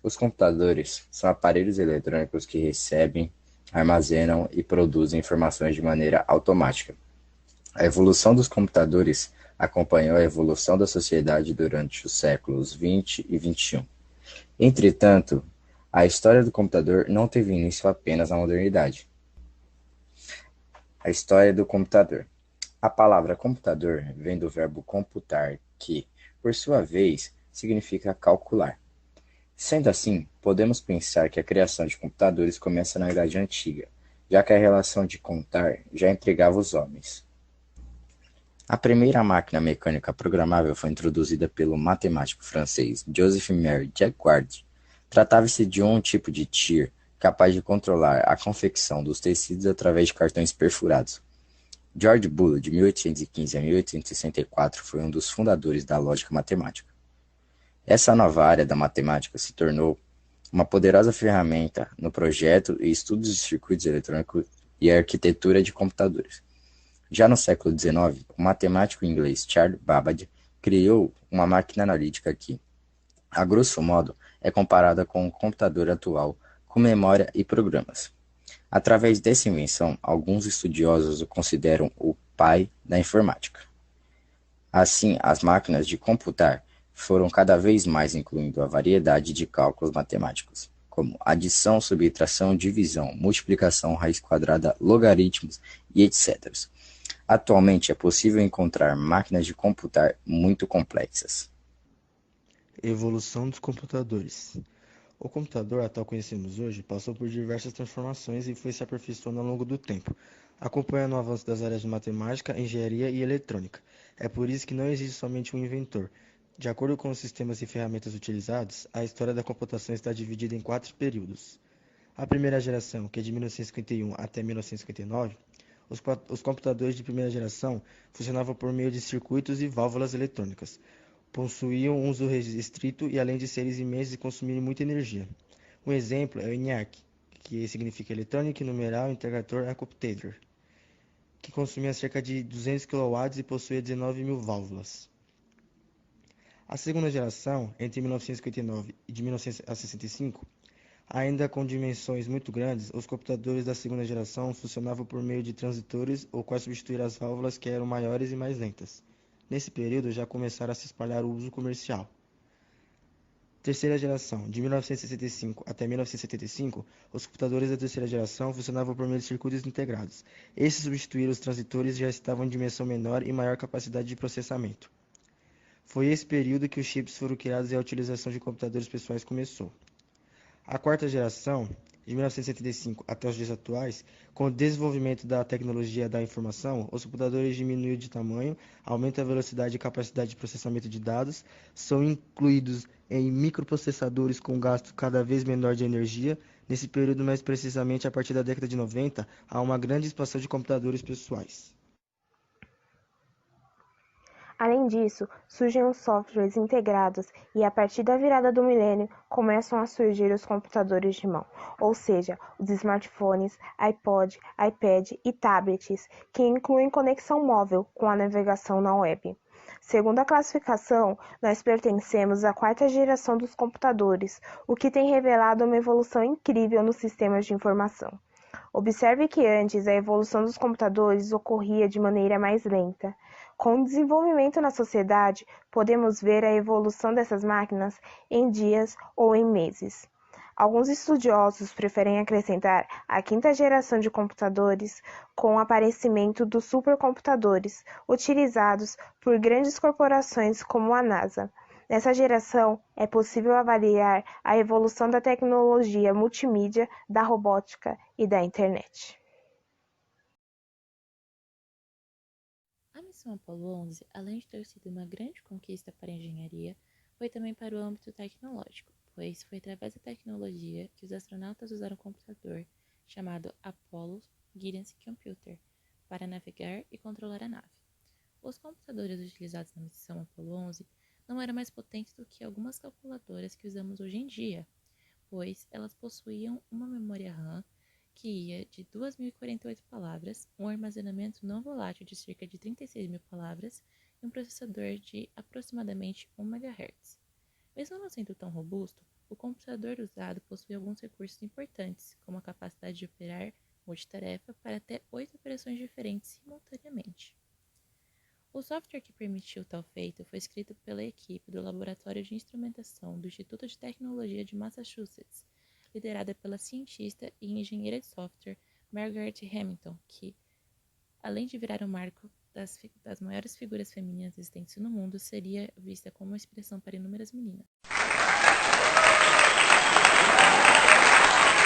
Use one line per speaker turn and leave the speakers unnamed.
Os computadores são aparelhos eletrônicos que recebem, armazenam e produzem informações de maneira automática. A evolução dos computadores acompanhou a evolução da sociedade durante os séculos XX e XXI. Entretanto, a história do computador não teve início apenas na modernidade. A história do computador. A palavra computador vem do verbo computar, que, por sua vez, significa calcular. Sendo assim, podemos pensar que a criação de computadores começa na Idade Antiga, já que a relação de contar já intrigava os homens. A primeira máquina mecânica programável foi introduzida pelo matemático francês Joseph-Marie Jacquard. Tratava-se de um tipo de tir capaz de controlar a confecção dos tecidos através de cartões perfurados. George Boole, de 1815 a 1864, foi um dos fundadores da lógica matemática. Essa nova área da matemática se tornou uma poderosa ferramenta no projeto e estudos de circuitos eletrônicos e arquitetura de computadores. Já no século XIX, o matemático inglês Charles Babbage criou uma máquina analítica que, a grosso modo, é comparada com o computador atual, com memória e programas. Através dessa invenção, alguns estudiosos o consideram o pai da informática. Assim, as máquinas de computar foram cada vez mais incluindo a variedade de cálculos matemáticos, como adição, subtração, divisão, multiplicação, raiz quadrada, logaritmos e etc. Atualmente é possível encontrar máquinas de computar muito complexas.
Evolução dos computadores. O computador, a tal conhecemos hoje, passou por diversas transformações e foi se aperfeiçoando ao longo do tempo, acompanhando o avanço das áreas de matemática, engenharia e eletrônica. É por isso que não existe somente um inventor. De acordo com os sistemas e ferramentas utilizados, a história da computação está dividida em quatro períodos. A primeira geração, que é de 1951 até 1959, os computadores de primeira geração funcionavam por meio de circuitos e válvulas eletrônicas. Possuíam um uso restrito e além de serem imensos e consumirem muita energia. Um exemplo é o ENIAC, que significa Electronic Numeral Integrator Computer, que consumia cerca de 200 kW e possuía 19.000 válvulas. A segunda geração, entre 1959 e de 1965, ainda com dimensões muito grandes, os computadores da segunda geração funcionavam por meio de transistores, ou quais substituíram as válvulas que eram maiores e mais lentas. Nesse período já começaram a se espalhar o uso comercial. Terceira geração, de 1965 até 1975, os computadores da terceira geração funcionavam por meio de circuitos integrados. Esses substituíram os transistores e já estavam em dimensão menor e maior capacidade de processamento. Foi esse período que os chips foram criados e a utilização de computadores pessoais começou. A quarta geração, de 1975 até os dias atuais, com o desenvolvimento da tecnologia da informação, os computadores diminuem de tamanho, aumentam a velocidade e capacidade de processamento de dados, são incluídos em microprocessadores com gasto cada vez menor de energia. Nesse período, mais precisamente a partir da década de 90, há uma grande expansão de computadores pessoais.
Além disso, surgem os softwares integrados e, a partir da virada do milênio, começam a surgir os computadores de mão, ou seja, os smartphones, iPod, iPad e tablets, que incluem conexão móvel com a navegação na web. Segundo a classificação, nós pertencemos à quarta geração dos computadores, o que tem revelado uma evolução incrível nos sistemas de informação. Observe que antes a evolução dos computadores ocorria de maneira mais lenta. Com o desenvolvimento na sociedade, podemos ver a evolução dessas máquinas em dias ou em meses. Alguns estudiosos preferem acrescentar a quinta geração de computadores com o aparecimento dos supercomputadores, utilizados por grandes corporações como a NASA. Nessa geração, é possível avaliar a evolução da tecnologia multimídia, da robótica e da internet.
A missão Apollo 11, além de ter sido uma grande conquista para a engenharia, foi também para o âmbito tecnológico, pois foi através da tecnologia que os astronautas usaram um computador chamado Apollo Guidance Computer para navegar e controlar a nave. Os computadores utilizados na missão Apollo 11 não eram mais potentes do que algumas calculadoras que usamos hoje em dia, pois elas possuíam uma memória RAM que ia de 2.048 palavras, um armazenamento não volátil de cerca de 36.000 palavras e um processador de aproximadamente 1 MHz. Mesmo não sendo tão robusto, O computador usado possui alguns recursos importantes, como a capacidade de operar multitarefa para até 8 operações diferentes simultaneamente. O software que permitiu tal feito foi escrito pela equipe do Laboratório de Instrumentação do Instituto de Tecnologia de Massachusetts, liderada pela cientista e engenheira de software Margaret Hamilton, que, além de virar um marco das maiores figuras femininas existentes no mundo, seria vista como uma inspiração para inúmeras meninas.